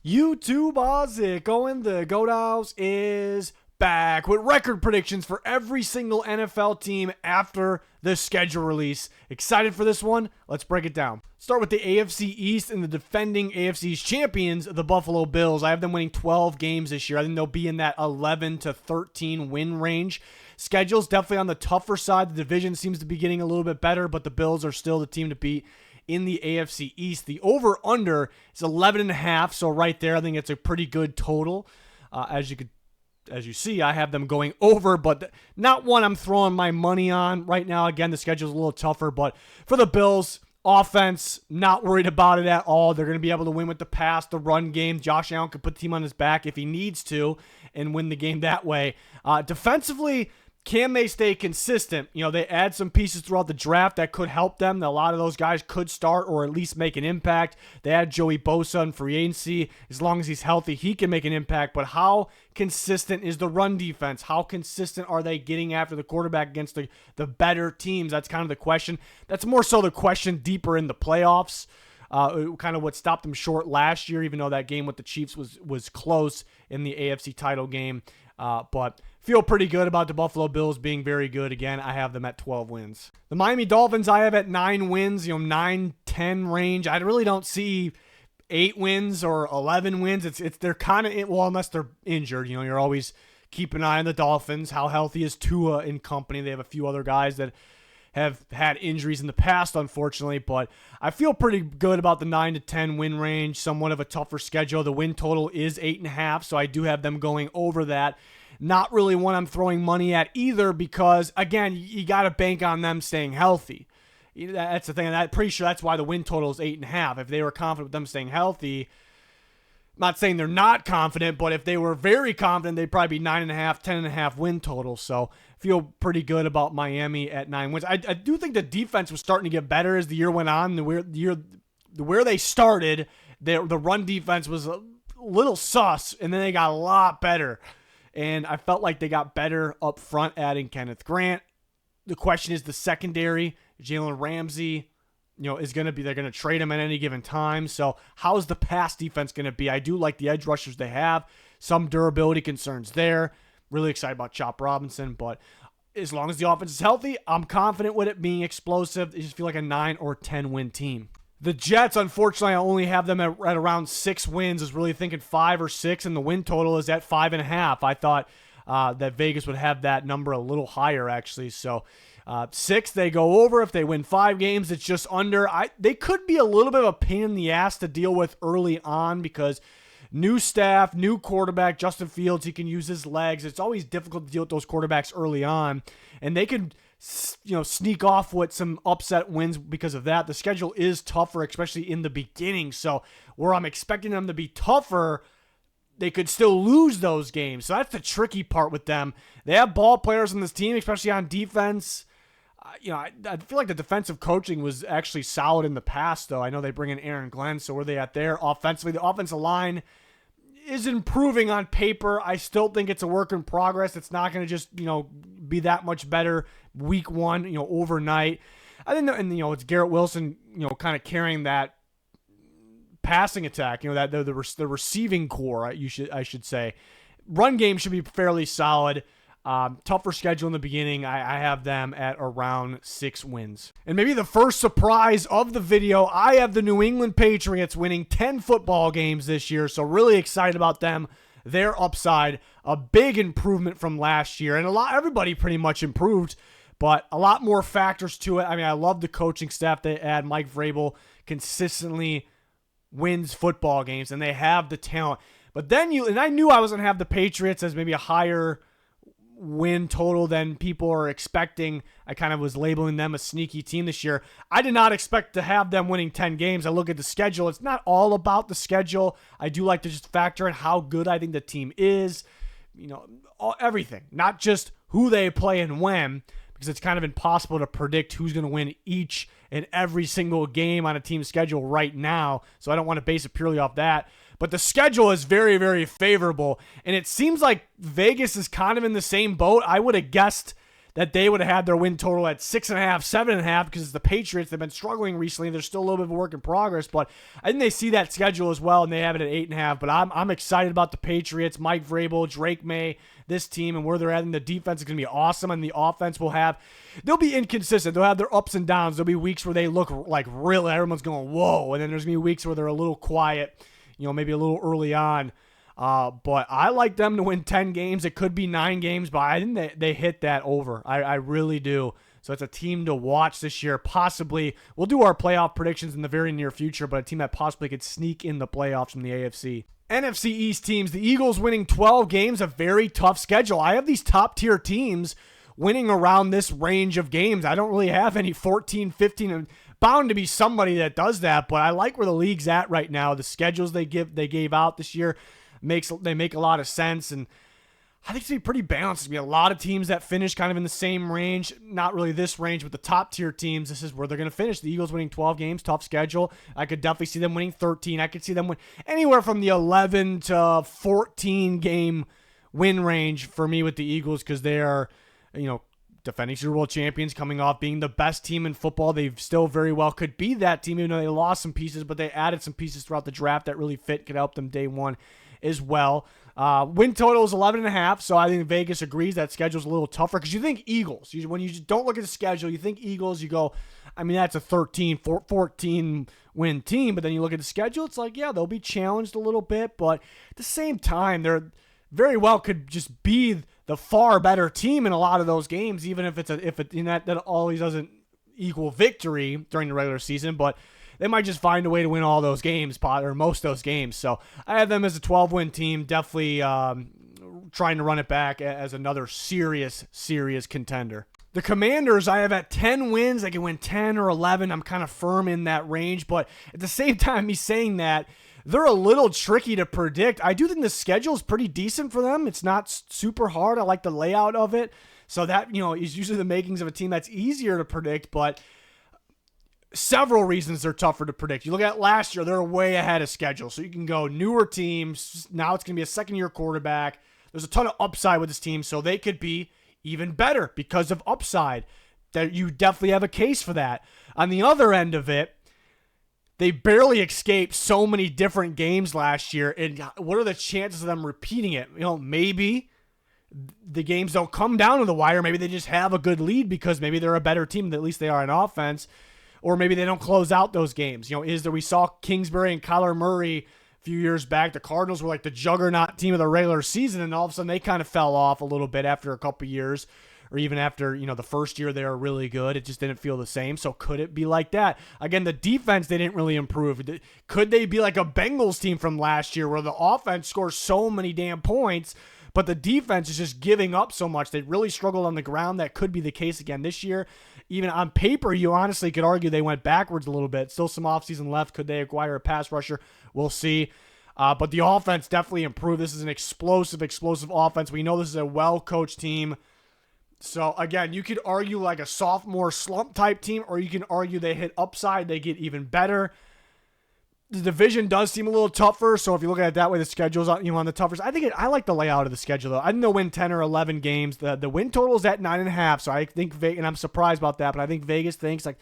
YouTube, how's it going? The Goat House is back with record predictions for every single NFL team after the schedule release. Excited for this one? Let's break it down. Start with the AFC East and the defending AFC's champions, the Buffalo Bills. I have them winning 12 games this year. I think they'll be in that 11 to 13 win range. Schedule's definitely on the tougher side. The division seems to be getting a little bit better, but the Bills are still the team to beat in the AFC East. The over-under is 11.5, so right there, I think it's a pretty good total. As you see, I have them going over, but not one I'm throwing my money on right now. Again, the schedule's a little tougher, but for the Bills, offense, not worried about it at all. They're going to be able to win with the pass, the run game. Josh Allen could put the team on his back if he needs to and win the game that way. Defensively, can they stay consistent? You know, they add some pieces throughout the draft that could help them. A lot of those guys could start or at least make an impact. They add Joey Bosa in free agency. As long as he's healthy, he can make an impact. But how consistent is the run defense? How consistent are they getting after the quarterback against the better teams? That's kind of the question. That's more so the question deeper in the playoffs. Kind of what stopped them short last year, even though that game with the Chiefs was close in the AFC title game. But feel pretty good about the Buffalo Bills being very good. Again, I have them at 12 wins. The Miami Dolphins I have at 9 wins, 9-10 range. I really don't see 8 wins or 11 wins. They're kind of, well, unless they're injured. You're always keep an eye on the Dolphins. How healthy is Tua and company? They have a few other guys that have had injuries in the past, unfortunately, but I feel pretty good about the 9 to 10 win range. Somewhat of a tougher schedule. The win total is 8.5, so I do have them going over that. Not really one I'm throwing money at either because, again, you got to bank on them staying healthy. That's the thing, and I'm pretty sure that's why the win total is 8.5. If they were confident with them staying healthy, I'm not saying they're not confident, but if they were very confident, they'd probably be 9.5, 10.5 win total. So feel pretty good about Miami at 9 wins. I do think the defense was starting to get better as the year went on. Where they started, the run defense was a little sus, and then they got a lot better. And I felt like they got better up front, adding Kenneth Grant. The question is the secondary. Jalen Ramsey, is going to be, they're going to trade him at any given time. So how is the pass defense going to be? I do like the edge rushers they have. Some durability concerns there. Really excited about Chop Robinson, but as long as the offense is healthy, I'm confident with it being explosive. I just feel like a 9 or 10 win team. The Jets, unfortunately, I only have them at around 6 wins. I was really thinking 5 or 6, and the win total is at 5.5. I thought that Vegas would have that number a little higher, actually. So 6, they go over. If they win 5 games, it's just under. They could be a little bit of a pain in the ass to deal with early on because new staff, new quarterback, Justin Fields, he can use his legs. It's always difficult to deal with those quarterbacks early on, and they could sneak off with some upset wins because of that. The schedule is tougher, especially in the beginning. So where I'm expecting them to be tougher, they could still lose those games. So that's the tricky part with them. They have ball players on this team, especially on defense. I feel like the defensive coaching was actually solid in the past, though. I know they bring in Aaron Glenn, so where are they at there? Offensively, the offensive line is improving on paper. I still think it's a work in progress. It's not going to just, be that much better week 1, overnight. I think, and it's Garrett Wilson, kind of carrying that passing attack, that the receiving core, I should say. Run game should be fairly solid. Tougher schedule in the beginning. I have them at around 6 wins. And maybe the first surprise of the video, I have the New England Patriots winning 10 football games this year. So really excited about them. Their upside, a big improvement from last year. And everybody pretty much improved, but a lot more factors to it. I mean, I love the coaching staff they add. Mike Vrabel consistently wins football games, and they have the talent. But then and I knew I was going to have the Patriots as maybe a higher win total than people are expecting. I kind of was labeling them a sneaky team this year. I did not expect to have them winning 10 games. I look at the schedule. It's not all about the schedule. I do like to just factor in how good I think the team is, everything, not just who they play and when, because it's kind of impossible to predict who's going to win each and every single game on a team's schedule right now. So I don't want to base it purely off that. But the schedule is very, very favorable, and it seems like Vegas is kind of in the same boat. I would have guessed that they would have had their win total at 6.5, 7.5, because it's the Patriots. They've been struggling recently. They're still a little bit of a work in progress, but I think they see that schedule as well, and they have it at 8.5. But I'm excited about the Patriots, Mike Vrabel, Drake May, this team, and where they're at. And the defense is going to be awesome, and the offense they'll be inconsistent. They'll have their ups and downs. There'll be weeks where they look like really everyone's going, whoa, and then there's going to be weeks where they're a little quiet, maybe a little early on. But I like them to win 10 games. It could be 9 games, but I think they hit that over. I really do. So it's a team to watch this year. Possibly, we'll do our playoff predictions in the very near future, but a team that possibly could sneak in the playoffs from the AFC. NFC East teams, the Eagles winning 12 games, a very tough schedule. I have these top-tier teams winning around this range of games. I don't really have any 14, 15, and bound to be somebody that does that, but I like where the league's at right now. The schedules they gave out this year, they make a lot of sense, and I think it's going to be pretty balanced. There's going to be a lot of teams that finish kind of in the same range, not really this range, but the top tier teams, this is where they're going to finish. The Eagles winning 12 games, tough schedule. I could definitely see them winning 13. I could see them win anywhere from the 11 to 14 game win range for me with the Eagles, because they are, defending Super Bowl champions, coming off being the best team in football. They still very well could be that team, even though they lost some pieces, but they added some pieces throughout the draft that really could help them day one as well. Win total is 11.5, so I think Vegas agrees that schedule's a little tougher, because you think Eagles. When you just don't look at the schedule, you think Eagles, you go, that's a 14 win team, but then you look at the schedule, it's like, yeah, they'll be challenged a little bit, but at the same time, they're very well could just be the far better team in a lot of those games, even if that always doesn't equal victory during the regular season, but they might just find a way to win all those games, or most of those games. So I have them as a 12-win team, definitely trying to run it back as another serious contender. The Commanders, I have at 10 wins. They can win 10 or 11. I'm kind of firm in that range, but at the same time, me saying that, they're a little tricky to predict. I do think the schedule is pretty decent for them. It's not super hard. I like the layout of it. So that, is usually the makings of a team that's easier to predict, but several reasons they're tougher to predict. You look at last year, they're way ahead of schedule. So you can go newer teams. Now it's going to be a second-year quarterback. There's a ton of upside with this team, so they could be even better because of upside. That you definitely have a case for that. On the other end of it, they barely escaped so many different games last year, and what are the chances of them repeating it? Maybe the games don't come down to the wire. Maybe they just have a good lead because maybe they're a better team, at least they are in offense, or maybe they don't close out those games. We saw Kingsbury and Kyler Murray a few years back. The Cardinals were like the juggernaut team of the regular season, and all of a sudden they kind of fell off a little bit after a couple years. Or even after, the first year they were really good. It just didn't feel the same. So could it be like that? Again, the defense, they didn't really improve. Could they be like a Bengals team from last year where the offense scores so many damn points, but the defense is just giving up so much? They really struggled on the ground. That could be the case again this year. Even on paper, you honestly could argue they went backwards a little bit. Still some offseason left. Could they acquire a pass rusher? We'll see. But the offense definitely improved. This is an explosive offense. We know this is a well-coached team. So, again, you could argue like a sophomore slump type team, or you can argue they hit upside, they get even better. The division does seem a little tougher, so if you look at it that way, the schedule's on the tougher. I like the layout of the schedule, though. I think they'll win 10 or 11 games. The win total is at 9.5, so I think, and I'm surprised about that, but I think Vegas thinks like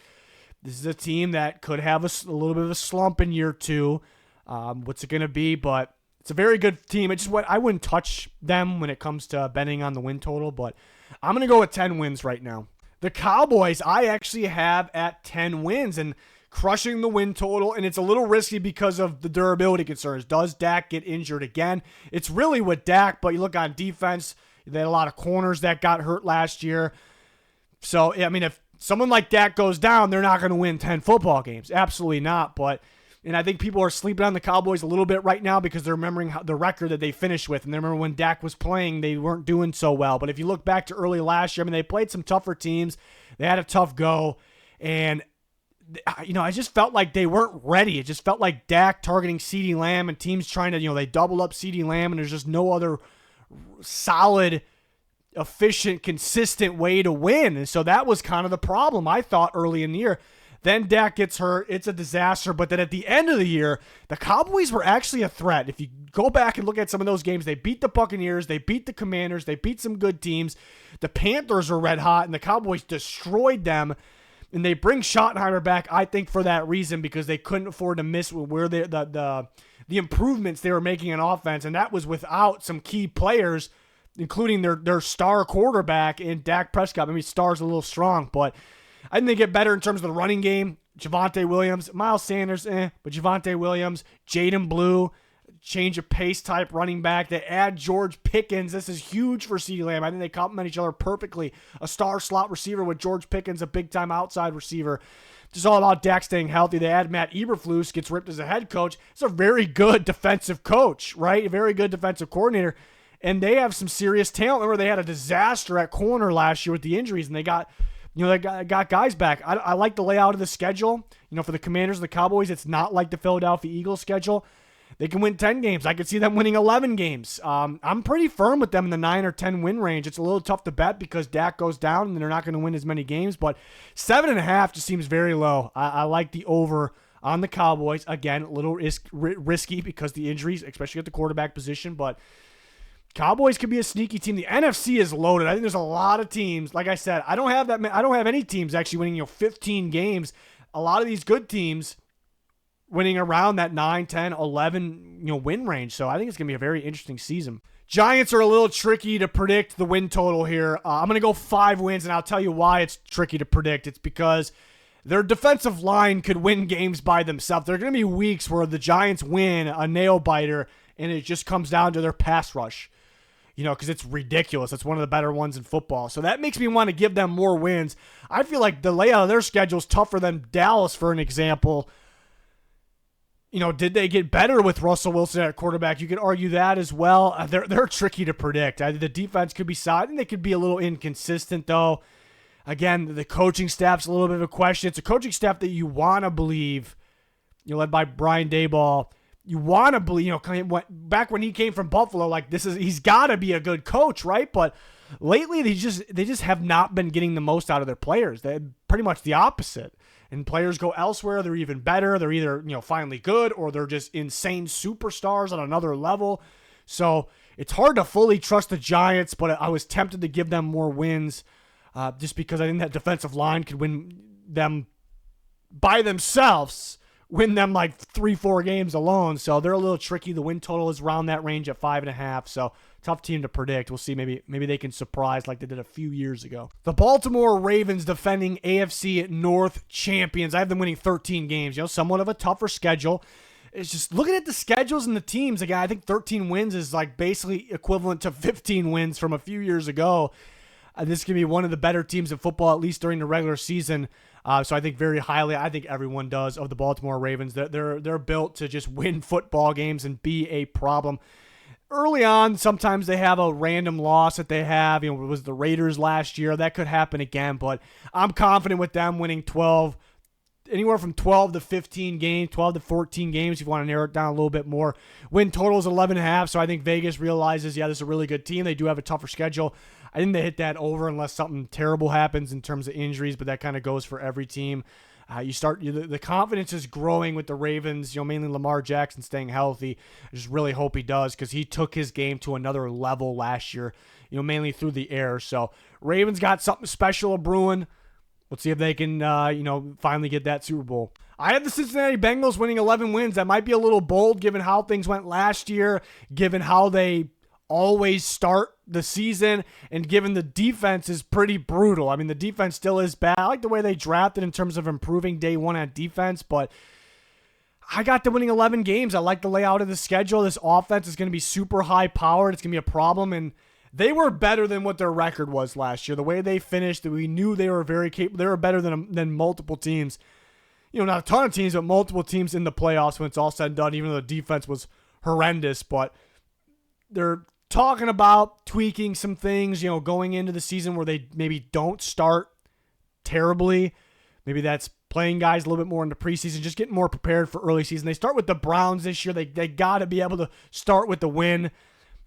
this is a team that could have a little bit of a slump in year two. What's it going to be? But it's a very good team. I wouldn't touch them when it comes to betting on the win total, but I'm going to go with 10 wins right now. The Cowboys, I actually have at 10 wins and crushing the win total, and it's a little risky because of the durability concerns. Does Dak get injured again? It's really with Dak, but you look on defense, they had a lot of corners that got hurt last year. So, if someone like Dak goes down, they're not going to win 10 football games. Absolutely not, and I think people are sleeping on the Cowboys a little bit right now because they're remembering the record that they finished with. And they remember when Dak was playing, they weren't doing so well. But if you look back to early last year, they played some tougher teams. They had a tough go. And, I just felt like they weren't ready. It just felt like Dak targeting CeeDee Lamb and teams trying to, they doubled up CeeDee Lamb, and there's just no other solid, efficient, consistent way to win. And so that was kind of the problem, I thought, early in the year. Then Dak gets hurt. It's a disaster. But then at the end of the year, the Cowboys were actually a threat. If you go back and look at some of those games, they beat the Buccaneers, they beat the Commanders, they beat some good teams. The Panthers are red hot, and the Cowboys destroyed them. And they bring Schottenheimer back, I think, for that reason, because they couldn't afford to miss where the improvements they were making in offense, and that was without some key players, including their star quarterback in Dak Prescott. Maybe star's a little strong, but I think they get better in terms of the running game. Javonte Williams, Miles Sanders, but Javonte Williams, Jaden Blue, change of pace type running back. They add George Pickens. This is huge for CeeDee Lamb. I think they complement each other perfectly. A star slot receiver with George Pickens, a big-time outside receiver. It's all about Dak staying healthy. They add Matt Eberflus, gets ripped as a head coach. It's a very good defensive coach, right? A very good defensive coordinator. And they have some serious talent. Remember, they had a disaster at corner last year with the injuries, and they got guys back. I like the layout of the schedule. For the Commanders and the Cowboys, it's not like the Philadelphia Eagles schedule. They can win 10 games. I could see them winning 11 games. I'm pretty firm with them in the 9 or 10 win range. It's a little tough to bet because Dak goes down and they're not going to win as many games, but 7.5 just seems very low. I like the over on the Cowboys. Again, a little risky because the injuries, especially at the quarterback position, but Cowboys could be a sneaky team. The NFC is loaded. I think there's a lot of teams. Like I said, I don't have any teams actually winning 15 games. A lot of these good teams winning around that 9, 10, 11 win range. So I think it's going to be a very interesting season. Giants are a little tricky to predict the win total here. I'm going to go 5 wins, and I'll tell you why it's tricky to predict. It's because their defensive line could win games by themselves. There are going to be weeks where the Giants win a nail-biter, and it just comes down to their pass rush. Because it's ridiculous. It's one of the better ones in football. So that makes me want to give them more wins. I feel like the layout of their schedule is tougher than Dallas, for an example. Did they get better with Russell Wilson at quarterback? You could argue that as well. They're tricky to predict. The defense could be solid, and they could be a little inconsistent, though. Again, the coaching staff's a little bit of a question. It's a coaching staff that you want to believe, led by Brian Daboll. You want to believe, back when he came from Buffalo, he's got to be a good coach, right? But lately, they just have not been getting the most out of their players. They're pretty much the opposite. And players go elsewhere, they're even better. They're either, finally good, or they're just insane superstars on another level. So it's hard to fully trust the Giants, but I was tempted to give them more wins just because I think that defensive line could win them by themselves. Win them 3-4 games alone. So they're a little tricky. The win total is around that range at 5.5. So tough team to predict. We'll see. Maybe they can surprise like they did a few years ago. The Baltimore Ravens, defending AFC North champions. I have them winning 13 games. Somewhat of a tougher schedule. It's just looking at the schedules and the teams. Again, I think 13 wins is basically equivalent to 15 wins from a few years ago. This could be one of the better teams in football, at least during the regular season. So I think very highly, I think everyone does, of the Baltimore Ravens. They're built to just win football games and be a problem. Early on, sometimes they have a random loss that they have. It was the Raiders last year. That could happen again, but I'm confident with them winning anywhere from 12 to 15 games, 12 to 14 games if you want to narrow it down a little bit more. Win total is 11.5, so I think Vegas realizes, this is a really good team. They do have a tougher schedule. I think they hit that over unless something terrible happens in terms of injuries, but that kind of goes for every team. The confidence is growing with the Ravens, mainly Lamar Jackson staying healthy. I just really hope he does because he took his game to another level last year, mainly through the air. So Ravens got something special brewing. Let's see if they can, finally get that Super Bowl. I have the Cincinnati Bengals winning 11 wins. That might be a little bold given how things went last year, given how they always start the season, and given the defense is pretty brutal. I mean, the defense still is bad. I like the way they drafted in terms of improving day one at defense, but I got them winning 11 games. I like the layout of the schedule. This offense is going to be super high powered. It's going to be a problem, and they were better than what their record was last year. The way they finished, we knew they were very capable. They were better than multiple teams. Not a ton of teams, but multiple teams in the playoffs when it's all said and done, even though the defense was horrendous. But they're talking about tweaking some things, going into the season where they maybe don't start terribly. Maybe that's playing guys a little bit more in the preseason, just getting more prepared for early season. They start with the Browns this year. They got to be able to start with the win.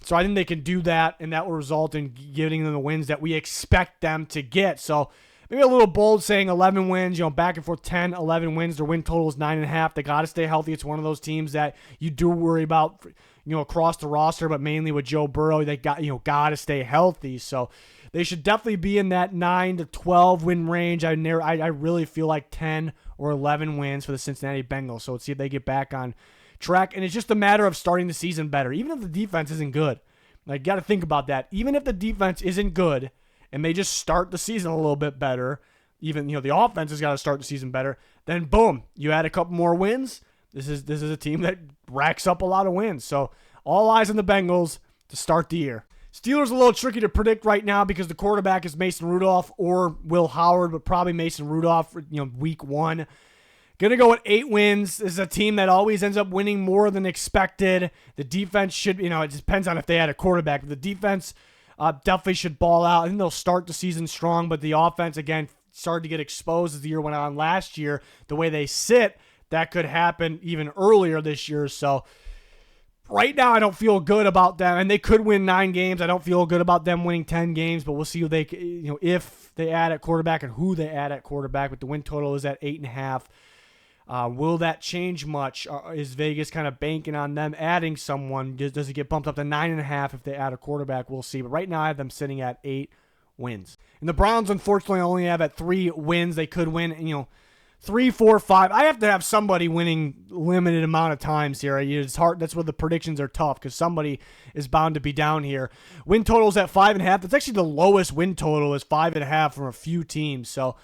So I think they can do that, and that will result in giving them the wins that we expect them to get. So maybe a little bold saying 11 wins, back and forth 10, 11 wins. Their win total is 9.5. They got to stay healthy. It's one of those teams that you do worry about, across the roster, but mainly with Joe Burrow, they got to stay healthy. So they should definitely be in that 9 to 12 win range. I really feel like 10 or 11 wins for the Cincinnati Bengals. So let's see if they get back on track. And it's just a matter of starting the season better, even if the defense isn't good. Like, got to think about that. Even if the defense isn't good and they just start the season a little bit better, even the offense has got to start the season better, then boom, you add a couple more wins. This is a team that racks up a lot of wins. So all eyes on the Bengals to start the year. Steelers a little tricky to predict right now because the quarterback is Mason Rudolph or Will Howard, but probably Mason Rudolph for week 1. Going to go with 8 wins. This is a team that always ends up winning more than expected. The defense should, it depends on if they had a quarterback. But the defense definitely should ball out. I think they'll start the season strong, but the offense, again, started to get exposed as the year went on last year. The way they sit, that could happen even earlier this year. So right now, I don't feel good about them, and they could win 9 games. I don't feel good about them winning 10 games, but we'll see who they, if they add at quarterback and who they add at quarterback. But the win total is at 8.5. Will that change much? Is Vegas kind of banking on them adding someone? Does it get bumped up to 9.5 if they add a quarterback? We'll see. But right now, I have them sitting at 8 wins. And the Browns, unfortunately, only have at 3 wins. They could win, 3, 4, 5. I have to have somebody winning limited amount of times here. It's hard. That's where the predictions are tough because somebody is bound to be down here. Win total's at 5.5. That's actually the lowest win total is 5.5 from a few teams. So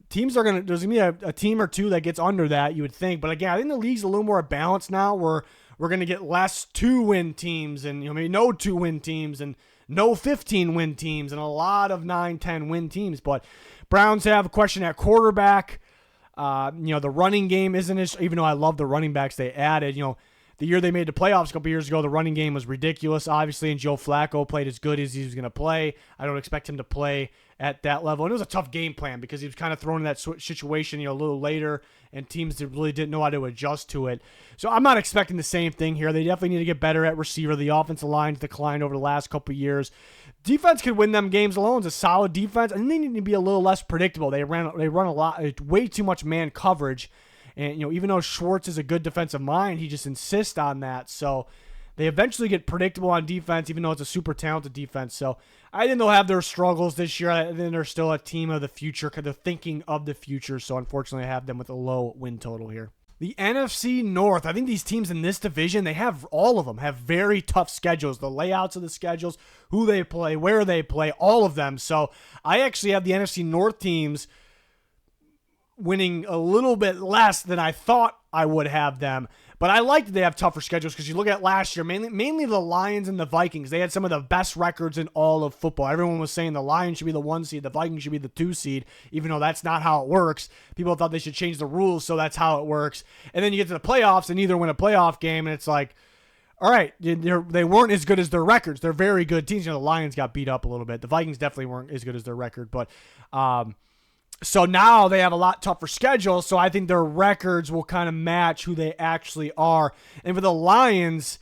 teams are there's gonna be a team or two that gets under that, you would think. But again, I think the league's a little more balanced now where we're gonna get less 2-win teams and maybe no 2-win teams and no 15-win teams and a lot of 9, 10-win teams. But Browns have a question at quarterback. The running game isn't as, even though I love the running backs they added, the year they made the playoffs a couple years ago, the running game was ridiculous, obviously, and Joe Flacco played as good as he was going to play. I don't expect him to play at that level. And it was a tough game plan because he was kind of thrown in that situation, a little later, and teams that really didn't know how to adjust to it. So I'm not expecting the same thing here. They definitely need to get better at receiver. The offensive line's declined over the last couple of years. Defense could win them games alone. It's a solid defense, and they need to be a little less predictable. They run a lot, way too much man coverage. And, even though Schwartz is a good defensive mind, he just insists on that. So they eventually get predictable on defense, even though it's a super talented defense. So I think they'll have their struggles this year. I think they're still a team of the future, they're thinking of the future. So unfortunately, I have them with a low win total here. The NFC North, I think these teams in this division, all of them have very tough schedules. The layouts of the schedules, who they play, where they play, all of them. So I actually have the NFC North teams winning a little bit less than I thought I would have them. But I like that they have tougher schedules because you look at last year, mainly the Lions and the Vikings. They had some of the best records in all of football. Everyone was saying the Lions should be the 1 seed, the Vikings should be the 2 seed, even though that's not how it works. People thought they should change the rules, so that's how it works. And then you get to the playoffs and either win a playoff game, and it's like, all right, they weren't as good as their records. They're very good teams. The Lions got beat up a little bit. The Vikings definitely weren't as good as their record, but so now they have a lot tougher schedule, so I think their records will kind of match who they actually are. And for the Lions,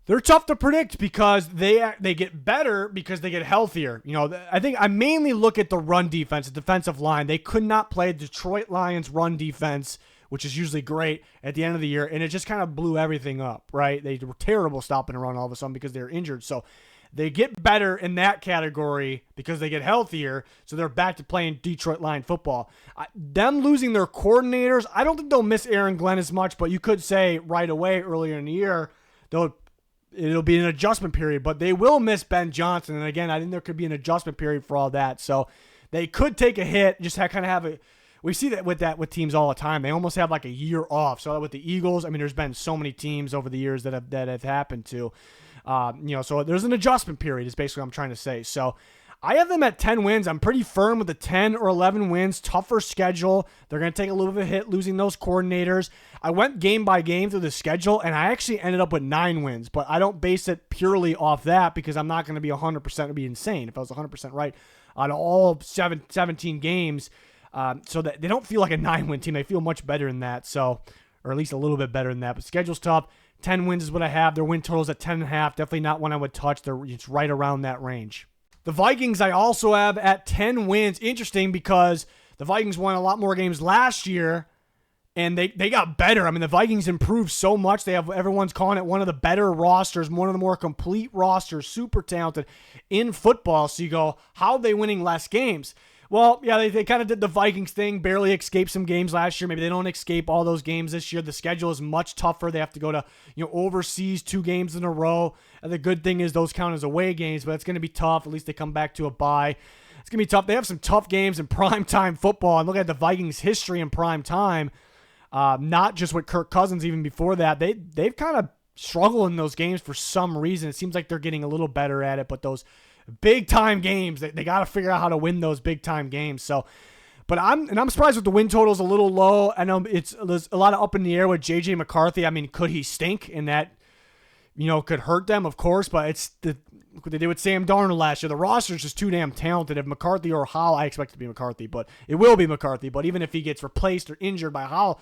they're tough to predict because they get better because they get healthier. I think I mainly look at the run defense, the defensive line. They could not play Detroit Lions run defense, which is usually great at the end of the year, and it just kind of blew everything up, right? They were terrible stopping a run all of a sudden because they were injured. So they get better in that category because they get healthier, so they're back to playing Detroit Lion football. Them losing their coordinators, I don't think they'll miss Aaron Glenn as much, but you could say right away earlier in the year, it'll be an adjustment period, but they will miss Ben Johnson. And again, I think there could be an adjustment period for all that. So they could take a hit, just we see that with teams all the time. They almost have like a year off. So with the Eagles, there's been so many teams over the years that have happened to. So there's an adjustment period is basically what I'm trying to say. So I have them at 10 wins. I'm pretty firm with the 10 or 11 wins. Tougher schedule. They're going to take a little bit of a hit losing those coordinators. I went game by game through the schedule, and I actually ended up with 9 wins. But I don't base it purely off that because I'm not going to be 100%. It would be insane if I was 100% right on all 17 games. So that they don't feel like a 9-win team. They feel much better than that. So, or at least a little bit better than that. But schedule's tough. 10 wins is what I have. Their win total's at 10.5. Definitely not one I would touch. It's right around that range. The Vikings I also have at 10 wins. Interesting because the Vikings won a lot more games last year, and they got better. I mean, the Vikings improved so much. Everyone's calling it one of the better rosters, one of the more complete rosters, super talented in football. So you go, how are they winning less games? Well, yeah, they kind of did the Vikings thing, barely escaped some games last year. Maybe they don't escape all those games this year. The schedule is much tougher. They have to go to, overseas 2 games in a row. And the good thing is those count as away games, but it's going to be tough. At least they come back to a bye. It's going to be tough. They have some tough games in primetime football. And look at the Vikings' history in primetime. Not just with Kirk Cousins, even before that. They've kind of struggled in those games for some reason. It seems like they're getting a little better at it, but those big-time games, they got to figure out how to win those big-time games. So, but I'm surprised with the win totals a little low. I know there's a lot of up in the air with J.J. McCarthy. I mean, could he stink? And that, could hurt them, of course, but it's what they did with Sam Darnold last year. The roster's just too damn talented. If McCarthy or Howell, I expect it to be McCarthy, but it will be McCarthy. But even if he gets replaced or injured by Howell,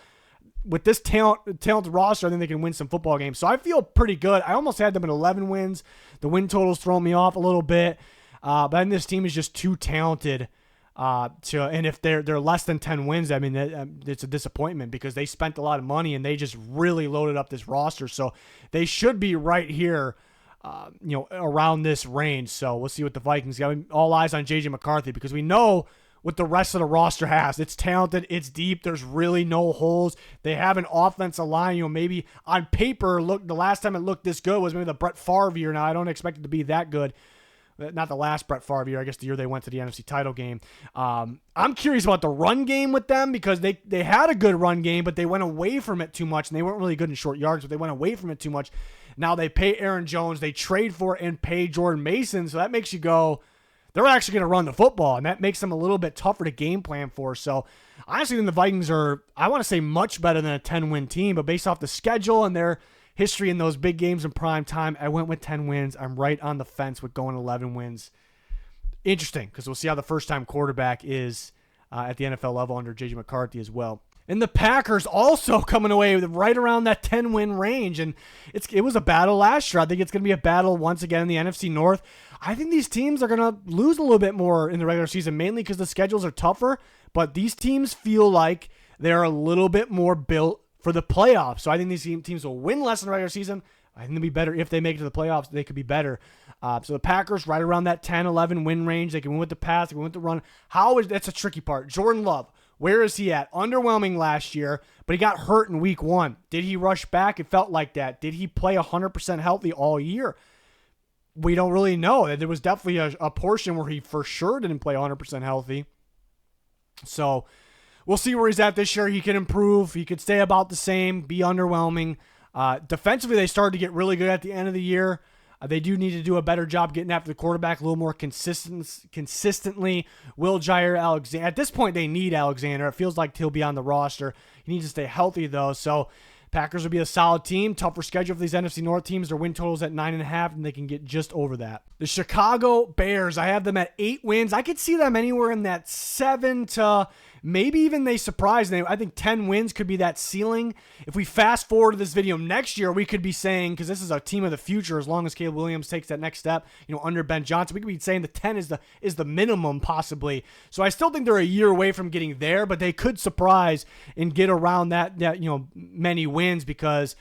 with this talented roster, I think they can win some football games. So I feel pretty good. I almost had them at 11 wins. The win total's thrown me off a little bit. But then this team is just too talented. And if they're less than 10 wins, I mean, it's a disappointment because they spent a lot of money and they just really loaded up this roster. So they should be right here, around this range. So we'll see what the Vikings got. All eyes on J.J. McCarthy because we know what the rest of the roster has. It's talented. It's deep. There's really no holes. They have an offensive line. Maybe on paper, the last time it looked this good was maybe the Brett Favre year. Now, I don't expect it to be that good. Not the last Brett Favre year. I guess the year they went to the NFC title game. I'm curious about the run game with them because they had a good run game, but they went away from it too much, and they weren't really good in short yards, but they went away from it too much. Now they pay Aaron Jones. They trade for and pay Jordan Mason, so that makes you go, they're actually going to run the football, and that makes them a little bit tougher to game plan for. So, honestly, think the Vikings are, I want to say, much better than a 10-win team, but based off the schedule and their history in those big games in prime time, I went with 10 wins. I'm right on the fence with going 11 wins. Interesting, because we'll see how the first-time quarterback is at the NFL level under J.J. McCarthy as well. And the Packers also coming away with right around that 10-win range. And it was a battle last year. I think it's going to be a battle once again in the NFC North. I think these teams are going to lose a little bit more in the regular season, mainly because the schedules are tougher. But these teams feel like they're a little bit more built for the playoffs. So I think these teams will win less in the regular season. I think they'll be better if they make it to the playoffs. They could be better. So the Packers right around that 10-11 win range. They can win with the pass. They can win with the run. That's a tricky part. Jordan Love. Where is he at? Underwhelming last year, but he got hurt in week 1. Did he rush back? It felt like that. Did he play 100% healthy all year? We don't really know. There was definitely a portion where he for sure didn't play 100% healthy. So we'll see where he's at this year. He can improve. He could stay about the same, be underwhelming. Defensively, they started to get really good at the end of the year. They do need to do a better job getting after the quarterback a little more consistently. Will Jair Alexander. At this point, they need Alexander. It feels like he'll be on the roster. He needs to stay healthy, though. So Packers will be a solid team. Tougher schedule for these NFC North teams. Their win total's at 9.5, and they can get just over that. The Chicago Bears, I have them at 8 wins. I could see them anywhere in that 7 to maybe even they surprise. I think 10 wins could be that ceiling. If we fast forward to this video next year, we could be saying, because this is a team of the future, as long as Caleb Williams takes that next step, under Ben Johnson, we could be saying the 10 is the minimum possibly. So I still think they're a year away from getting there, but they could surprise and get around that many wins because,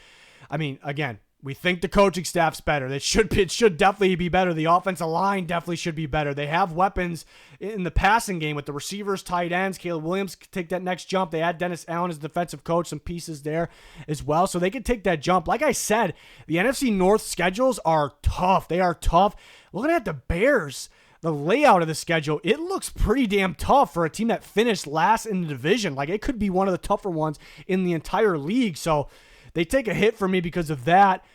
again, we think the coaching staff's better. It should definitely be better. The offensive line definitely should be better. They have weapons in the passing game with the receivers, tight ends. Caleb Williams could take that next jump. They had Dennis Allen as defensive coach, some pieces there as well. So they could take that jump. Like I said, the NFC North schedules are tough. They are tough. Looking at the Bears, the layout of the schedule, it looks pretty damn tough for a team that finished last in the division. Like, it could be one of the tougher ones in the entire league. So they take a hit for me because of that.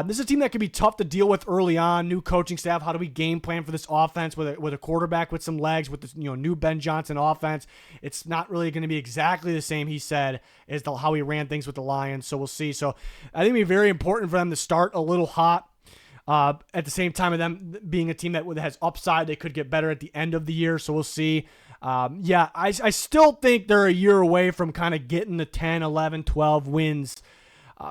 This is a team that can be tough to deal with early on. New coaching staff. How do we game plan for this offense with a quarterback with some legs, with this new Ben Johnson offense? It's not really going to be exactly the same, he said, as how he ran things with the Lions. So we'll see. So I think it'll be very important for them to start a little hot. At the same time of them being a team that has upside, they could get better at the end of the year. So we'll see. I still think they're a year away from kind of getting the 10, 11, 12 wins.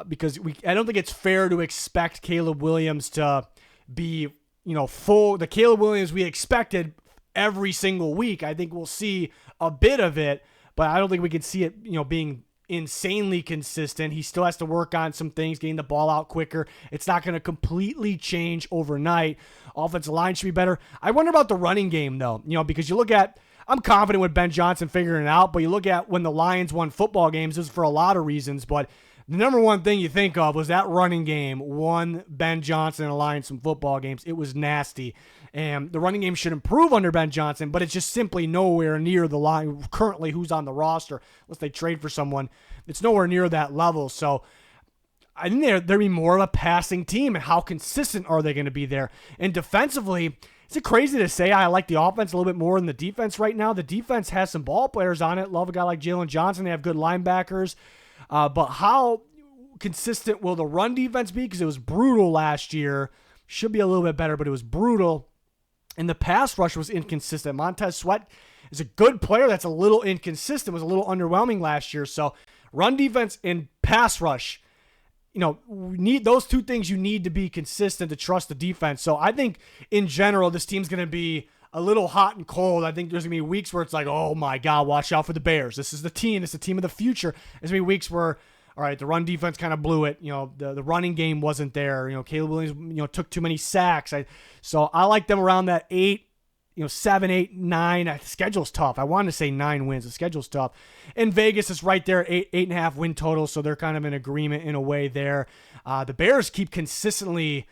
Because I don't think it's fair to expect Caleb Williams to be, the Caleb Williams we expected every single week. I think we'll see a bit of it, but I don't think we can see it, being insanely consistent. He still has to work on some things, getting the ball out quicker. It's not going to completely change overnight. Offensive line should be better. I wonder about the running game, though, because you look at, I'm confident with Ben Johnson figuring it out, but you look at when the Lions won football games, this is for a lot of reasons, but the number one thing you think of was that running game won Ben Johnson and the Lions some football games. It was nasty. And the running game should improve under Ben Johnson, but it's just simply nowhere near the line currently who's on the roster, unless they trade for someone. It's nowhere near that level. So I think they'll be more of a passing team, and how consistent are they going to be there? And defensively, is it crazy to say I like the offense a little bit more than the defense right now? The defense has some ball players on it. Love a guy like Jalen Johnson. They have good linebackers. But how consistent will the run defense be? Because it was brutal last year. Should be a little bit better, but it was brutal. And the pass rush was inconsistent. Montez Sweat is a good player that's a little inconsistent, was a little underwhelming last year. So run defense and pass rush, we need those two things. You need to be consistent to trust the defense. So I think in general, this team's going to be a little hot and cold. I think there's going to be weeks where it's like, oh my God, watch out for the Bears. This is the team. This is the team of the future. There's going to be weeks where, all right, the run defense kind of blew it. The running game wasn't there. Caleb Williams, took too many sacks. So I like them around that 7, 8, 9. The schedule's tough. I wanted to say 9 wins. The schedule's tough. And Vegas is right there, 8.5 win total. So they're kind of in agreement in a way there. The Bears keep consistently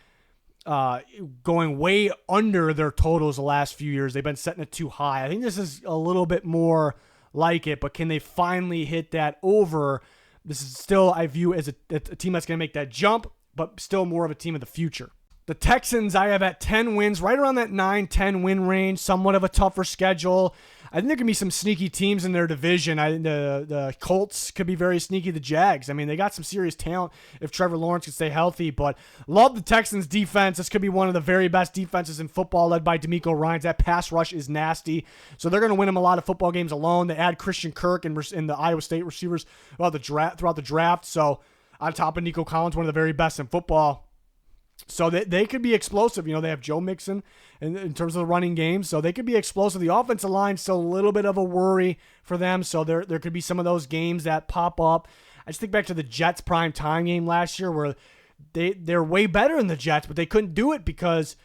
going way under their totals the last few years. They've been setting it too high. I think this is a little bit more like it, but can they finally hit that over? This is still, I view as a team that's going to make that jump, but still more of a team of the future. The Texans, I have at 10 wins, right around that 9-10 win range, somewhat of a tougher schedule. I think there can be some sneaky teams in their division. The Colts could be very sneaky. The Jags, they got some serious talent if Trevor Lawrence can stay healthy. But love the Texans' defense. This could be one of the very best defenses in football, led by DeMeco Ryans. That pass rush is nasty. So they're going to win them a lot of football games alone. They add Christian Kirk and the Iowa State receivers throughout the draft. So on top of Nico Collins, one of the very best in football. So they could be explosive. They have Joe Mixon in terms of the running game, so they could be explosive. The offensive line still a little bit of a worry for them, so there could be some of those games that pop up. I just think back to the Jets prime time game last year where they're way better than the Jets, but they couldn't do it because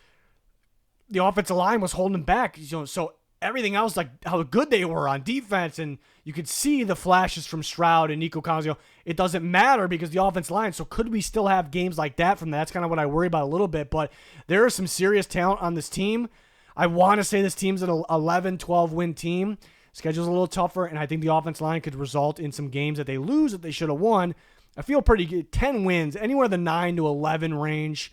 the offensive line was holding them back. So everything else, like how good they were on defense, and you could see the flashes from Stroud and Nico Collins. It doesn't matter because the offensive line. So could we still have games like that from that? That's kind of what I worry about a little bit. But there is some serious talent on this team. I want to say this team's an 11, 12 win team. Schedule's a little tougher, and I think the offensive line could result in some games that they lose that they should have won. I feel pretty good. 10 wins, anywhere in the 9 to 11 range.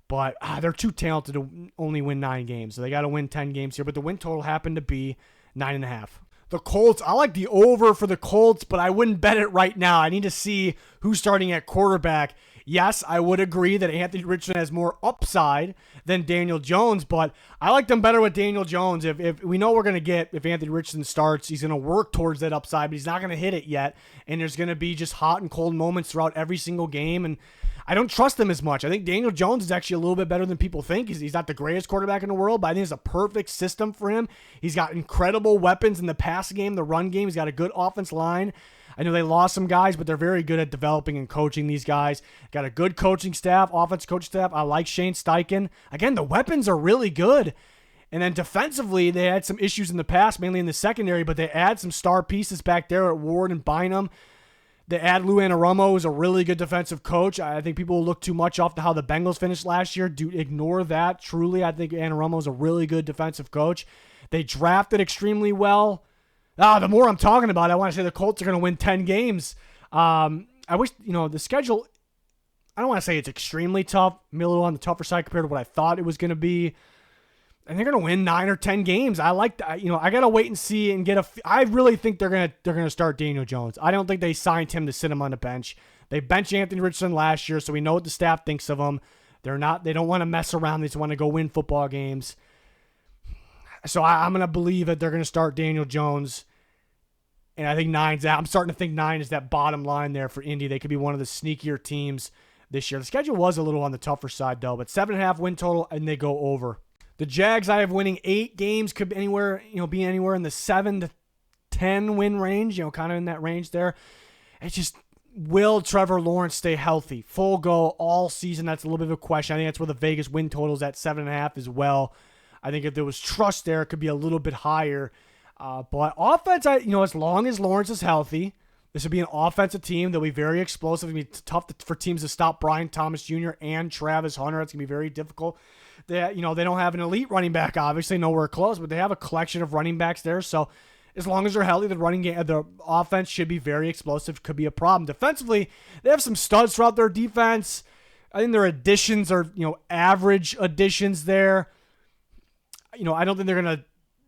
But they're too talented to only win 9 games. So they got to win 10 games here. But the win total happened to be 9.5. The Colts, I like the over for the Colts, but I wouldn't bet it right now. I need to see who's starting at quarterback. Yes, I would agree that Anthony Richardson has more upside than Daniel Jones, but I like them better with Daniel Jones. If we know we're going to get, if Anthony Richardson starts, he's going to work towards that upside, but he's not going to hit it yet. And there's going to be just hot and cold moments throughout every single game. And I don't trust him as much. I think Daniel Jones is actually a little bit better than people think. He's not the greatest quarterback in the world, but I think it's a perfect system for him. He's got incredible weapons in the pass game, the run game. He's got a good offense line. I know they lost some guys, but they're very good at developing and coaching these guys. Got a good coaching staff, offense coach staff. I like Shane Steichen. Again, the weapons are really good. And then defensively, they had some issues in the past, mainly in the secondary, but they add some star pieces back there at Ward and Bynum. They add Lou Anarumo, who's a really good defensive coach. I think people will look too much off to how the Bengals finished last year. Do ignore that. Truly, I think Anarumo is a really good defensive coach. They drafted extremely well. The more I'm talking about it, I want to say the Colts are going to win 10 games. I wish, the schedule, I don't want to say it's extremely tough. Maybe a little on the tougher side compared to what I thought it was going to be. And they're going to win 9 or 10 games. I like that. I got to wait and see and get I really think they're going to start Daniel Jones. I don't think they signed him to sit him on the bench. They benched Anthony Richardson last year, so we know what the staff thinks of him. They don't want to mess around. They just want to go win football games. So I'm going to believe that they're going to start Daniel Jones. And I think 9's out. I'm starting to think 9 is that bottom line there for Indy. They could be one of the sneakier teams this year. The schedule was a little on the tougher side, though, but 7.5 win total, and they go over. The Jags I have winning 8 games, could be anywhere, be anywhere in the 7 to 10 win range, kind of in that range there. It's just, will Trevor Lawrence stay healthy? Full go all season, that's a little bit of a question. I think that's where the Vegas win total is at 7.5 as well. I think if there was trust there, it could be a little bit higher. But offense, as long as Lawrence is healthy, this would be an offensive team. They'll be very explosive. It'll be tough for teams to stop Brian Thomas Jr. and Travis Hunter. It's going to be very difficult. They don't have an elite running back, obviously, nowhere close, but they have a collection of running backs there. So as long as they're healthy, the offense should be very explosive. Could be a problem. Defensively, they have some studs throughout their defense. I think their additions are, average additions there. I don't think they're not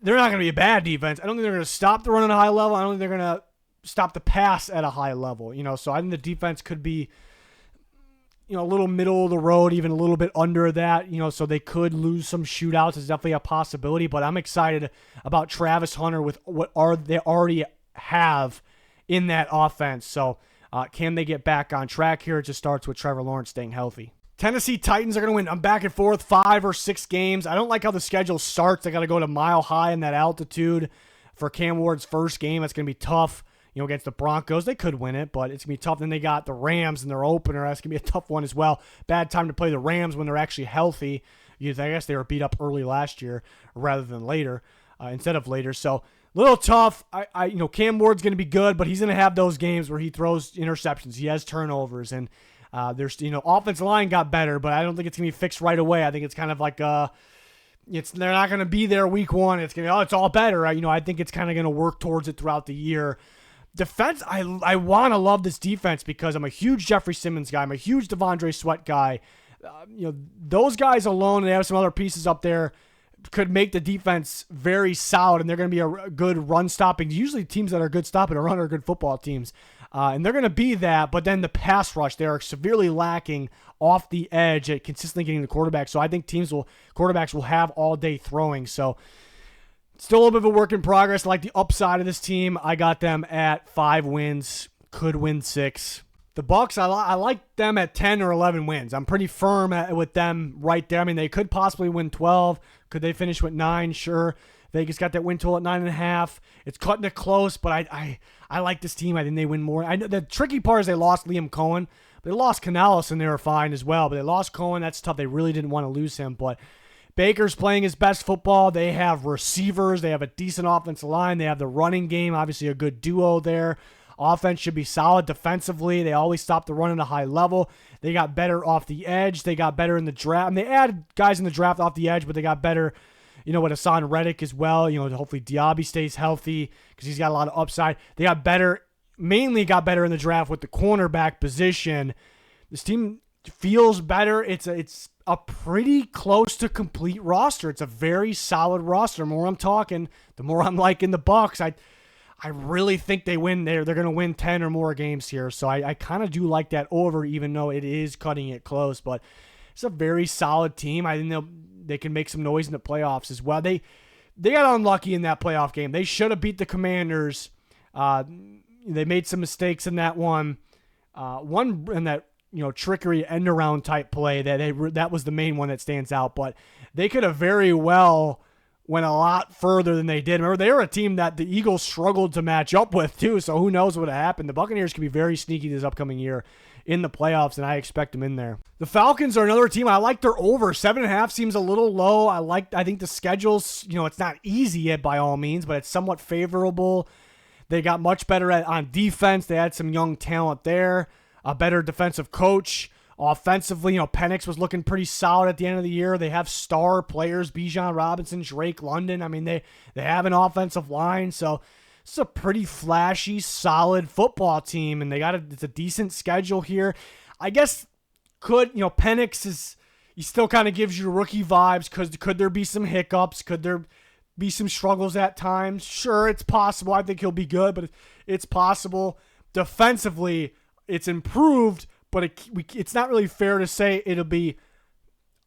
going to be a bad defense. I don't think they're going to stop the run at a high level. I don't think they're going to stop the pass at a high level. So I think the defense could be, a little middle of the road, even a little bit under that, so they could lose some shootouts. It's definitely a possibility, but I'm excited about Travis Hunter with what they already have in that offense. So can they get back on track here? It just starts with Trevor Lawrence staying healthy. Tennessee Titans are going to win. I'm back and forth 5 or 6 games. I don't like how the schedule starts. They got to go to Mile High in that altitude for Cam Ward's first game. That's going to be tough. Against the Broncos. They could win it, but it's going to be tough. Then they got the Rams in their opener. That's going to be a tough one as well. Bad time to play the Rams when they're actually healthy. I guess they were beat up early last year rather than later, instead of later. So a little tough. Cam Ward's going to be good, but he's going to have those games where he throws interceptions. He has turnovers, and there's, offensive line got better, but I don't think it's going to be fixed right away. I think it's kind of like they're not going to be there week 1. It's going to it's all better. I think it's kind of going to work towards it throughout the year. Defense, I want to love this defense because I'm a huge Jeffrey Simmons guy. I'm a huge Devondre Sweat guy. Those guys alone, and they have some other pieces up there, could make the defense very solid, and they're going to be a good run stopping. Usually teams that are good stopping a run are good football teams, and they're going to be that, but then the pass rush, they are severely lacking off the edge at consistently getting the quarterback. So I think quarterbacks will have all day throwing. So still a little bit of a work in progress. I like the upside of this team. I got them at 5 wins. Could win 6. The Bucs, I like them at 10 or 11 wins. I'm pretty firm with them right there. I mean, they could possibly win 12. Could they finish with 9? Sure. Vegas got that win total at 9.5. It's cutting it close, but I like this team. I think they win more. I know the tricky part is they lost Liam Cohen. They lost Canales, and they were fine as well. But they lost Cohen. That's tough. They really didn't want to lose him, but Baker's playing his best football. They have receivers. They have a decent offensive line. They have the running game, obviously a good duo there. Offense should be solid defensively. They always stop the run at a high level. They got better off the edge. They got better in the draft. And they added guys in the draft off the edge, but they got better, with Hassan Reddick as well. Hopefully Diaby stays healthy because he's got a lot of upside. They got better, mainly got better in the draft with the cornerback position. This team feels better. It's a pretty close to complete roster. It's a very solid roster. The more I'm talking, the more I'm liking the Bucs. I really think they win there. They're going to win 10 or more games here. So I kind of do like that over, even though it is cutting it close. But it's a very solid team. I think they can make some noise in the playoffs as well. They got unlucky in that playoff game. They should have beat the Commanders. They made some mistakes in that one. One in that trickery end around type play that was the main one that stands out. But they could have very well went a lot further than they did. Remember, they were a team that the Eagles struggled to match up with too. So who knows what happened? The Buccaneers can be very sneaky this upcoming year in the playoffs, and I expect them in there. The Falcons are another team. I like their over. 7.5 seems a little low. I think the schedule's, it's not easy yet by all means, but it's somewhat favorable. They got much better on defense. They had some young talent there. A better defensive coach. Offensively, Penix was looking pretty solid at the end of the year. They have star players, Bijan Robinson, Drake London. I mean, they have an offensive line, so it's a pretty flashy, solid football team, and it's a decent schedule here. I guess Penix he still kind of gives you rookie vibes. Could there be some hiccups? Could there be some struggles at times? Sure, it's possible. I think he'll be good, but it's possible. Defensively, it's improved, but it's not really fair to say it'll be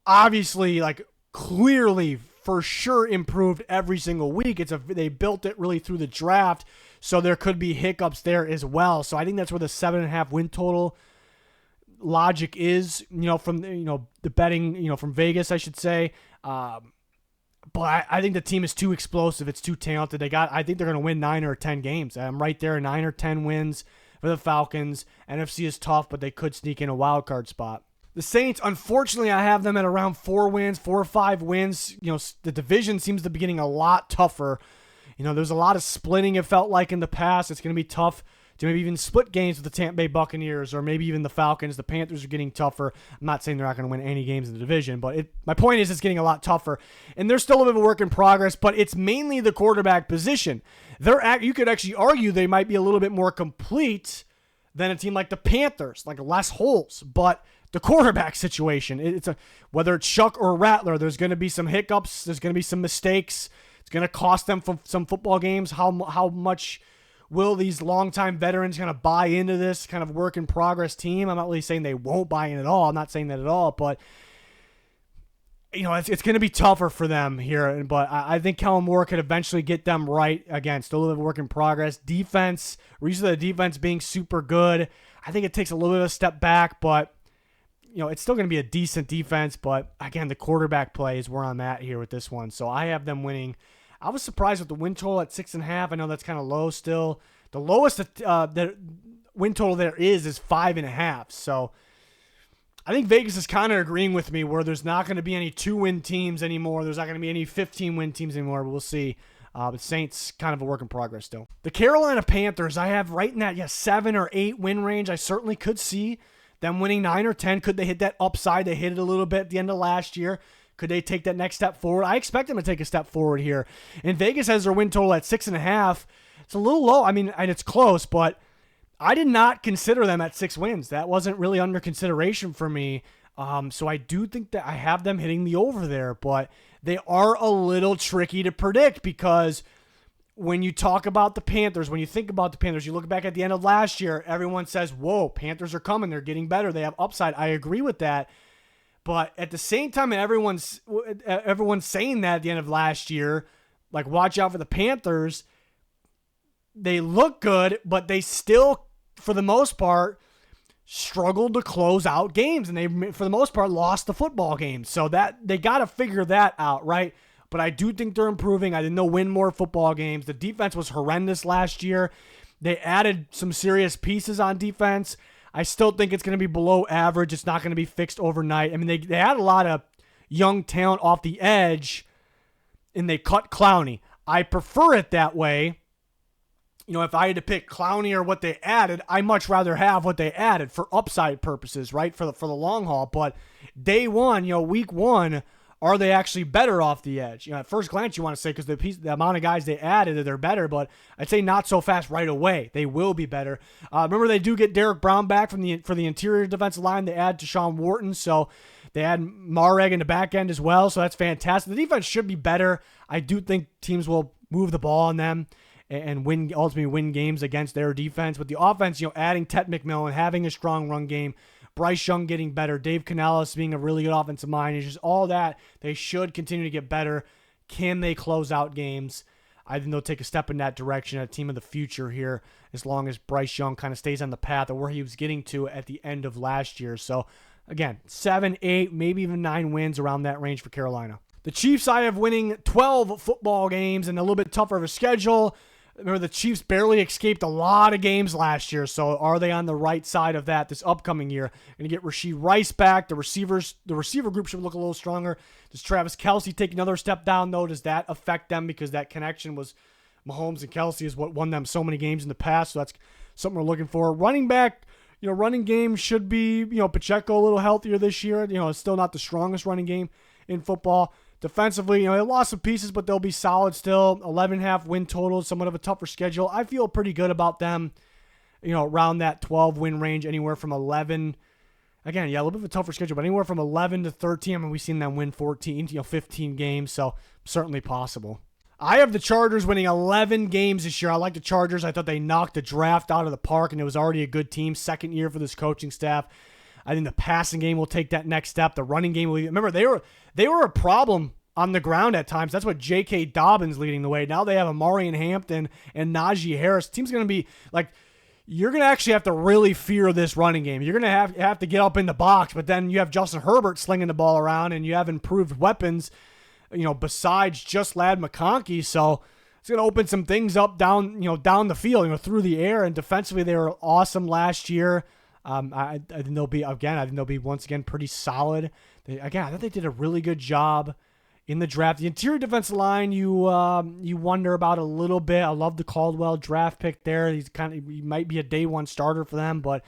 obviously clearly for sure improved every single week. They built it really through the draft, so there could be hiccups there as well. So I think that's where the 7.5 win total logic is, from the betting, from Vegas, I should say. But I think the team is too explosive. It's too talented. I think they're going to win 9 or 10 games. I'm right there, 9 or 10 wins for the Falcons. NFC is tough, but they could sneak in a wild card spot. The Saints, unfortunately, I have them at around 4 or 5 wins. The division seems to be getting a lot tougher. There's a lot of splitting, it felt like, in the past. It's going to be tough to maybe even split games with the Tampa Bay Buccaneers or maybe even the Falcons. The Panthers are getting tougher. I'm not saying they're not going to win any games in the division, but my point is it's getting a lot tougher. And they're still a bit of a work in progress, but it's mainly the quarterback position. You could actually argue they might be a little bit more complete than a team like the Panthers, like less holes. But the quarterback situation, whether it's Shuck or Rattler, there's going to be some hiccups. There's going to be some mistakes. It's going to cost them from some football games. How much will these longtime veterans kind of buy into this kind of work in progress team? I'm not really saying they won't buy in at all. I'm not saying that at all, but it's going to be tougher for them here. But I think Kellen Moore could eventually get them right again. Still a little bit of work in progress. Defense, reason of the defense being super good. I think it takes a little bit of a step back, but it's still going to be a decent defense. But again, the quarterback play is where I'm at here with this one. So I have them winning. I was surprised with the win total at 6.5. I know that's kind of low still. The lowest the win total there is 5.5. So I think Vegas is kind of agreeing with me where there's not going to be any 2-win teams anymore. There's not going to be any 15-win teams anymore, but we'll see. But Saints, kind of a work in progress still. The Carolina Panthers, I have right in that 7 or 8 win range. I certainly could see them winning 9 or 10. Could they hit that upside? They hit it a little bit at the end of last year. Could they take that next step forward? I expect them to take a step forward here. And Vegas has their win total at 6.5. It's a little low. I mean, and it's close, but I did not consider them at 6 wins. That wasn't really under consideration for me. So I do think that I have them hitting the over there, but they are a little tricky to predict because when you talk about the Panthers, when you think about the Panthers, you look back at the end of last year, everyone says, whoa, Panthers are coming. They're getting better. They have upside. I agree with that. But at the same time, everyone's saying that at the end of last year, like, watch out for the Panthers. They look good, but they still, for the most part, struggled to close out games. And they, for the most part, lost the football games. So that they got to figure that out, right? But I do think they're improving. I think they'll win more football games. The defense was horrendous last year. They added some serious pieces on defense. I still think it's going to be below average. It's not going to be fixed overnight. I mean, they had a lot of young talent off the edge, and they cut Clowney. I prefer it that way. If I had to pick Clowney or what they added, I much rather have what they added for upside purposes, right, for the long haul. But day one, week one, are they actually better off the edge? At first glance, you want to say because the amount of guys they added, they're better, but I'd say not so fast right away. They will be better. Remember, they do get Derek Brown back for the interior defensive line. They add Deshaun Wharton, so they add Mareg in the back end as well, so that's fantastic. The defense should be better. I do think teams will move the ball on them and ultimately win games against their defense. With the offense, adding Ted McMillan, having a strong run game, Bryce Young getting better, Dave Canales being a really good offensive mind. It's just all that. They should continue to get better. Can they close out games? I think they'll take a step in that direction, a team of the future here, as long as Bryce Young kind of stays on the path of where he was getting to at the end of last year. So, again, 7, 8, maybe even 9 wins around that range for Carolina. The Chiefs, I have winning 12 football games and a little bit tougher of a schedule. Remember, the Chiefs barely escaped a lot of games last year, so are they on the right side of that this upcoming year? Going to get Rashee Rice back. The receiver group should look a little stronger. Does Travis Kelce take another step down, though? Does that affect them? Because that connection was Mahomes and Kelce is what won them so many games in the past, so that's something we're looking for. Running back, running game should be, Pacheco a little healthier this year. It's still not the strongest running game in football. Defensively, they lost some pieces, but they'll be solid still. 11.5 win total, somewhat of a tougher schedule. I feel pretty good about them, around that 12 win range, anywhere from 11. Again, a little bit of a tougher schedule, but anywhere from 11 to 13. I mean, we've seen them win 14, 15 games, so certainly possible. I have the Chargers winning 11 games this year. I like the Chargers. I thought they knocked the draft out of the park, and it was already a good team. Second year for this coaching staff. I think the passing game will take that next step. The running game will. Remember, they were a problem on the ground at times. That's what J.K. Dobbins leading the way. Now they have Amari Hampton and Najee Harris. The team's going to be like, you're going to actually have to really fear this running game. You're going to have to get up in the box, but then you have Justin Herbert slinging the ball around, and you have improved weapons besides just Ladd McConkey. So it's going to open some things up down the field, through the air. And defensively, they were awesome last year. I think they'll be once again pretty solid. I think they did a really good job in the draft. The interior defensive line, you wonder about a little bit. I love the Caldwell draft pick there. He might be a day one starter for them, but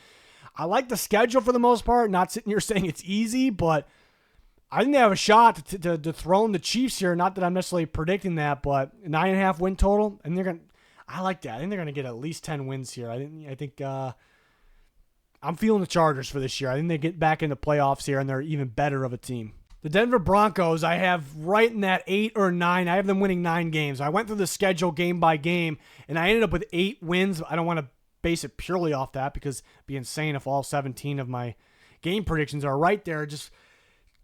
I like the schedule for the most part. Not sitting here saying it's easy, but I think they have a shot to dethrone the Chiefs here. Not that I'm necessarily predicting that, but 9.5 win total, and I like that. I think they're gonna get at least 10 wins here. I think I'm feeling the Chargers for this year. I think they get back in the playoffs here, and they're even better of a team. The Denver Broncos, I have right in that 8 or 9. I have them winning 9 games. I went through the schedule game by game, and I ended up with 8 wins. I don't want to base it purely off that because it'd be insane if all 17 of my game predictions are right there. Just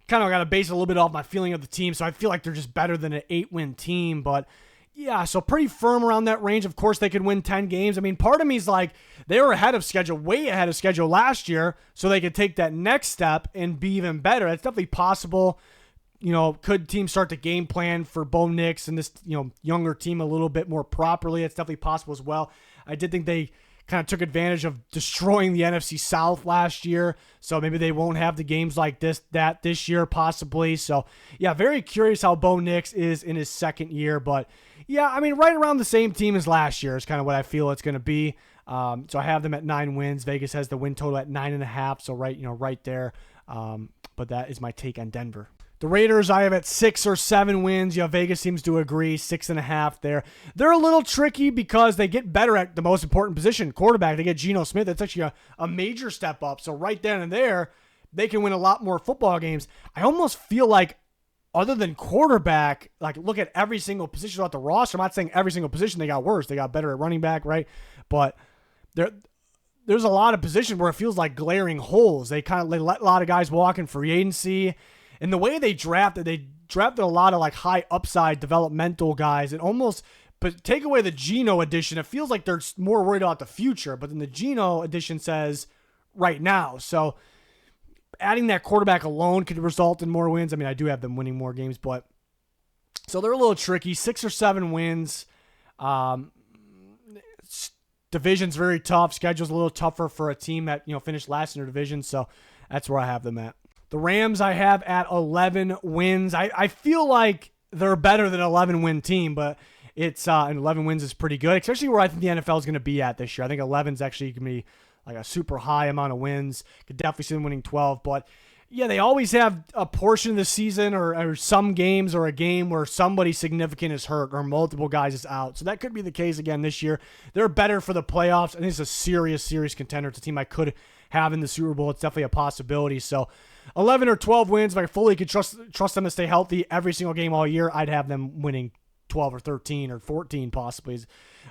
kind of got to base it a little bit off my feeling of the team. So I feel like they're just better than an 8-win team. But yeah, so pretty firm around that range. Of course, they could win 10 games. I mean, part of me is like, they were ahead of schedule, way ahead of schedule last year, so they could take that next step and be even better. That's definitely possible. Could teams start to game plan for Bo Nix and this, younger team a little bit more properly? It's definitely possible as well. I did think they kind of took advantage of destroying the NFC South last year, so maybe they won't have the games like this year possibly. So yeah, very curious how Bo Nix is in his second year, but yeah, I mean, right around the same team as last year is kind of what I feel it's going to be. So I have them at 9 wins. Vegas has the win total at 9.5, so right there. But that is my take on Denver. The Raiders I have at 6 or 7 wins. Vegas seems to agree, 6.5 there. They're a little tricky because they get better at the most important position, quarterback. They get Geno Smith. That's actually a major step up. So right then and there, they can win a lot more football games. I almost feel like, other than quarterback, like look at every single position throughout the roster. I'm not saying every single position they got worse. They got better at running back, right? But there's a lot of positions where it feels like glaring holes. They let a lot of guys walk in free agency. And the way they drafted a lot of like high upside developmental guys. But take away the Geno edition, it feels like they're more worried about the future. But then the Geno edition says right now. So adding that quarterback alone could result in more wins. I mean, I do have them winning more games, but so they're a little tricky. 6 or 7 wins. Division's very tough. Schedule's a little tougher for a team that finished last in their division. So that's where I have them at. The Rams I have at 11 wins. I feel like they're better than an 11-win team, but it's and 11 wins is pretty good, especially where I think the NFL is going to be at this year. I think 11 is actually going to be like a super high amount of wins. Could definitely see them winning 12, but yeah, they always have a portion of the season or some games or a game where somebody significant is hurt or multiple guys is out. So that could be the case again this year. They're better for the playoffs. I think it's a serious contender. It's a team I could have in the Super Bowl. It's definitely a possibility. So 11 or 12 wins, if I fully could trust them to stay healthy every single game all year, I'd have them winning 12 or 13 or 14 possibly.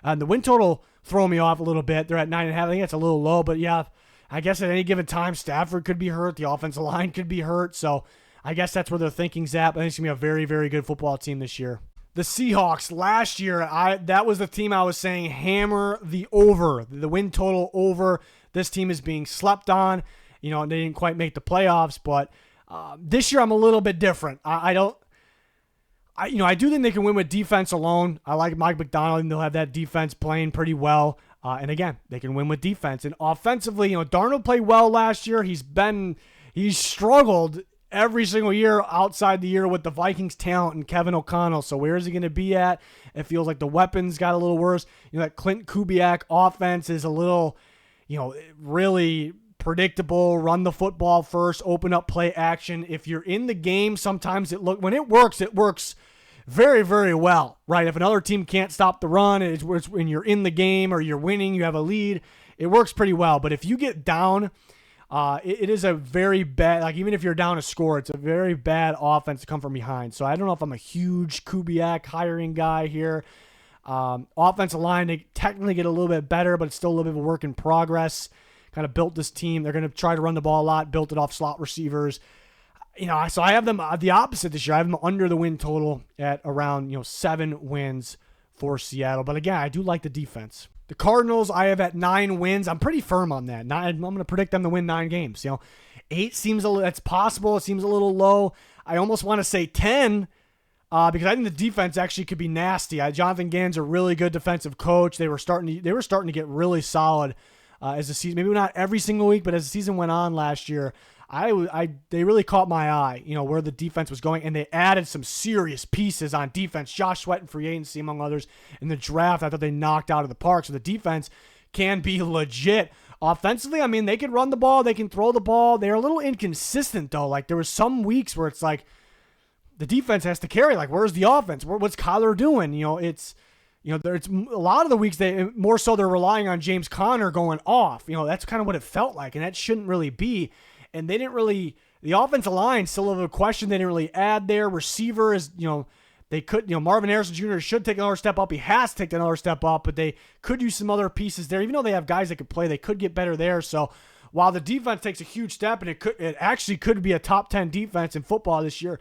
And the win total throwing me off a little bit. They're at 9.5. I think that's a little low, but yeah, I guess at any given time, Stafford could be hurt. The offensive line could be hurt. So I guess that's where their thinking's at. But I think it's going to be a very, very good football team this year. The Seahawks, last year, that was the team I was saying hammer the over, the win total over. This team is being slept on. They didn't quite make the playoffs, but this year I'm a little bit different. I do think they can win with defense alone. I like Mike McDonald, and they'll have that defense playing pretty well. And again, they can win with defense. And offensively, Darnold played well last year. He's struggled every single year outside the year with the Vikings talent and Kevin O'Connell. So where is he going to be at? It feels like the weapons got a little worse. That Clint Kubiak offense is a little, really predictable. Run the football first, open up play action. If you're in the game, sometimes when it works very, very well, right? If another team can't stop the run, it's when you're in the game or you're winning, you have a lead, it works pretty well. But if you get down, it is a very bad, like even if you're down a score, it's a very bad offense to come from behind. So I don't know if I'm a huge Kubiak hiring guy here. Offensive line, they technically get a little bit better, but it's still a little bit of a work in progress. Kind of built this team. They're going to try to run the ball a lot, built it off slot receivers. So I have them the opposite this year. I have them under the win total at around 7 wins for Seattle. But again, I do like the defense. The Cardinals I have at 9 wins. I'm pretty firm on that. I'm going to predict them to win 9 games. 8 seems that's possible. It seems a little low. I almost want to say 10. because I think the defense actually could be nasty. Jonathan Gannon's a really good defensive coach. They were starting to get really solid as the season. Maybe not every single week, but as the season went on last year, they really caught my eye. Where the defense was going, and they added some serious pieces on defense. Josh Sweat in free agency, among others, in the draft. I thought they knocked out of the park. So the defense can be legit. Offensively, I mean, they can run the ball, they can throw the ball. They're a little inconsistent though. Like there was some weeks where it's like the defense has to carry. Like, where's the offense? What's Kyler doing? It's a lot of the weeks they're relying on James Conner going off. That's kind of what it felt like, and that shouldn't really be. And they didn't really. The offensive line still have a question. They didn't really add there. Receiver is, they could, Marvin Harrison Jr. should take another step up. He has to take another step up, but they could use some other pieces there. Even though they have guys that could play, they could get better there. So while the defense takes a huge step, and it actually could be a top 10 defense in football this year,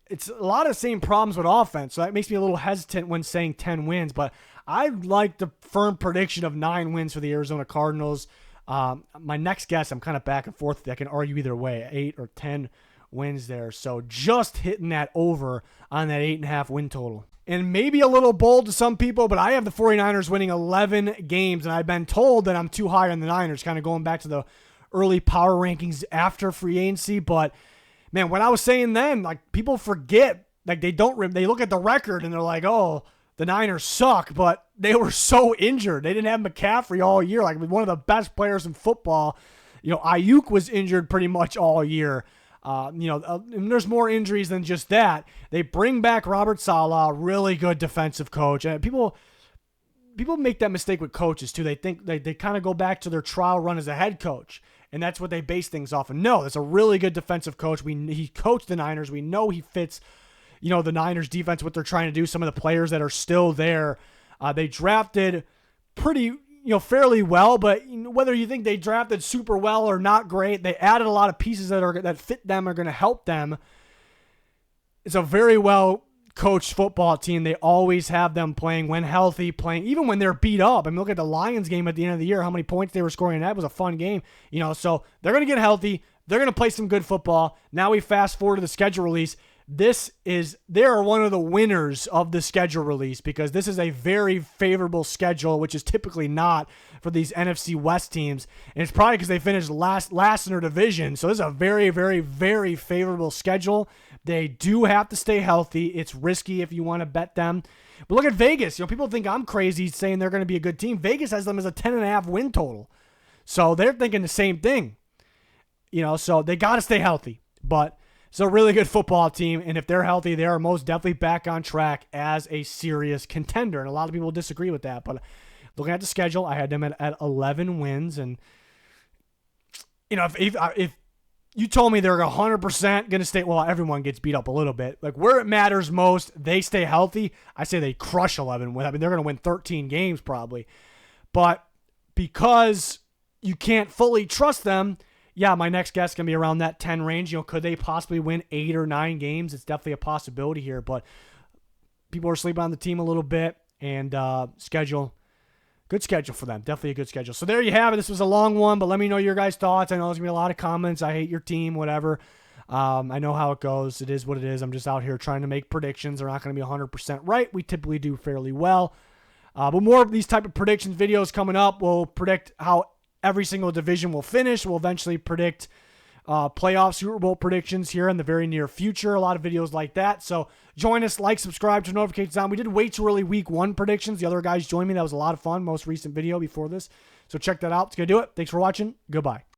it's a lot of the same problems with offense. So that makes me a little hesitant when saying 10 wins, but I like the firm prediction of 9 wins for the Arizona Cardinals. My next guess, I'm kind of back and forth. I can argue either way, 8 or 10 wins there. So just hitting that over on that 8.5 win total. And maybe a little bold to some people, but I have the 49ers winning 11 games, and I've been told that I'm too high on the Niners, kind of going back to the early power rankings after free agency. But man, when I was saying then, like, people forget, like they look at the record and they're like, oh, the Niners suck, but they were so injured. They didn't have McCaffrey all year, like one of the best players in football. Ayuk was injured pretty much all year. And there's more injuries than just that. They bring back Robert Saleh, really good defensive coach. And people make that mistake with coaches too. They think they kind of go back to their trial run as a head coach, and that's what they base things off of. No, that's a really good defensive coach. He coached the Niners. We know he fits, the Niners defense, what they're trying to do. Some of the players that are still there, they drafted pretty, fairly well. But whether you think they drafted super well or not great, they added a lot of pieces that fit them, are going to help them. It's a very well coached football team. They always have them playing when healthy, playing even when they're beat up. I mean, look at the Lions game at the end of the year, how many points they were scoring. That was a fun game. So they're going to get healthy. They're going to play some good football. Now we fast forward to the schedule release. They are one of the winners of the schedule release, because this is a very favorable schedule, which is typically not for these NFC West teams. And it's probably because they finished last in their division. So this is a very, very, very favorable schedule. They do have to stay healthy. It's risky if you want to bet them. But look at Vegas. People think I'm crazy saying they're going to be a good team. Vegas has them as a 10.5 win total. So they're thinking the same thing. So they got to stay healthy. But it's a really good football team, and if they're healthy, they are most definitely back on track as a serious contender. And a lot of people disagree with that. But looking at the schedule, I had them at 11 wins. And, if you told me they're 100% going to stay, well, everyone gets beat up a little bit. Like, where it matters most, they stay healthy. I say they crush 11 wins. I mean, they're going to win 13 games probably. But because you can't fully trust them, yeah, my next guess can be around that 10 range. Could they possibly win 8 or 9 games? It's definitely a possibility here, but people are sleeping on the team a little bit, and good schedule for them. Definitely a good schedule. So there you have it. This was a long one, but let me know your guys' thoughts. I know there's going to be a lot of comments. I hate your team, whatever. I know how it goes. It is what it is. I'm just out here trying to make predictions. They're not going to be 100% right. We typically do fairly well. But more of these type of predictions videos coming up. We'll predict how every single division will finish. We'll eventually predict playoff Super Bowl predictions here in the very near future. A lot of videos like that. So join us, like, subscribe, turn notifications on. We did way too early week 1 predictions. The other guys joined me. That was a lot of fun. Most recent video before this. So check that out. It's going to do it. Thanks for watching. Goodbye.